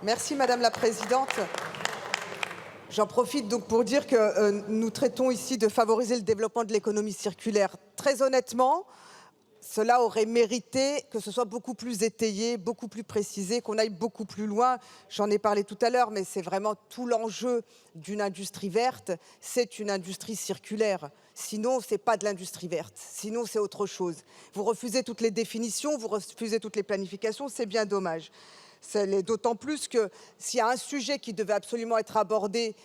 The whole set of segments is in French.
Merci Madame la Présidente. J'en profite donc pour dire que nous traitons ici de favoriser le développement de l'économie circulaire. Très honnêtement, cela aurait mérité que ce soit beaucoup plus étayé, beaucoup plus précisé, qu'on aille beaucoup plus loin. J'en ai parlé tout à l'heure, mais c'est vraiment tout l'enjeu d'une industrie verte, c'est une industrie circulaire. Sinon, ce n'est pas de l'industrie verte, sinon c'est autre chose. Vous refusez toutes les définitions, vous refusez toutes les planifications, c'est bien dommage. C'est d'autant plus que s'il y a un sujet qui devait absolument être abordé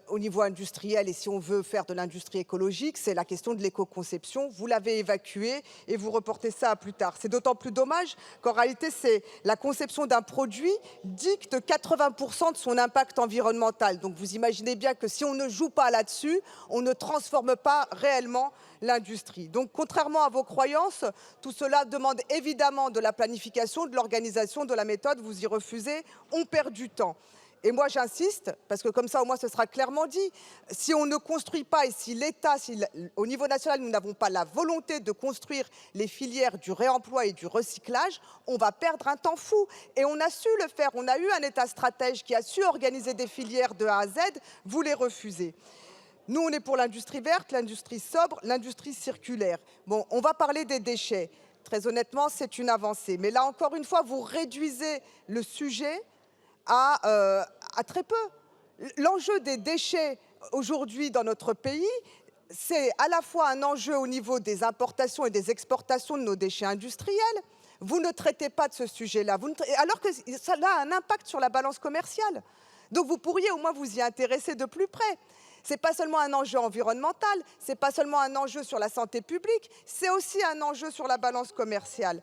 au niveau industriel et si on veut faire de l'industrie écologique, c'est la question de l'éco-conception. Vous l'avez évacuée et vous reportez ça à plus tard. C'est d'autant plus dommage qu'en réalité, c'est la conception d'un produit dicte 80% de son impact environnemental. Donc vous imaginez bien que si on ne joue pas là-dessus, on ne transforme pas réellement l'industrie. Donc contrairement à vos croyances, tout cela demande évidemment de la planification, de l'organisation, de la méthode. Vous y refusez, on perd du temps. Et moi, j'insiste, parce que comme ça, au moins, ce sera clairement dit. Si on ne construit pas, et si l'État, au niveau national, nous n'avons pas la volonté de construire les filières du réemploi et du recyclage, on va perdre un temps fou. Et on a su le faire. On a eu un État stratège qui a su organiser des filières de A à Z. Vous les refusez. Nous, on est pour l'industrie verte, l'industrie sobre, l'industrie circulaire. Bon, on va parler des déchets. Très honnêtement, c'est une avancée. Mais là, encore une fois, vous réduisez le sujet à très peu. L'enjeu des déchets aujourd'hui dans notre pays, c'est à la fois un enjeu au niveau des importations et des exportations de nos déchets industriels. Vous ne traitez pas de ce sujet-là, alors que cela a un impact sur la balance commerciale. Donc vous pourriez au moins vous y intéresser de plus près. Ce n'est pas seulement un enjeu environnemental, ce n'est pas seulement un enjeu sur la santé publique, c'est aussi un enjeu sur la balance commerciale.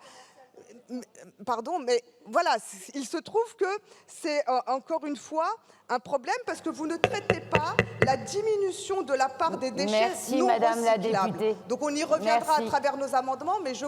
Pardon, mais voilà, il se trouve que c'est encore une fois un problème parce que vous ne traitez pas la diminution de la part des déchets Merci, non Madame la recyclables. députée. Donc on y reviendra à Merci. travers nos amendements, mais je crois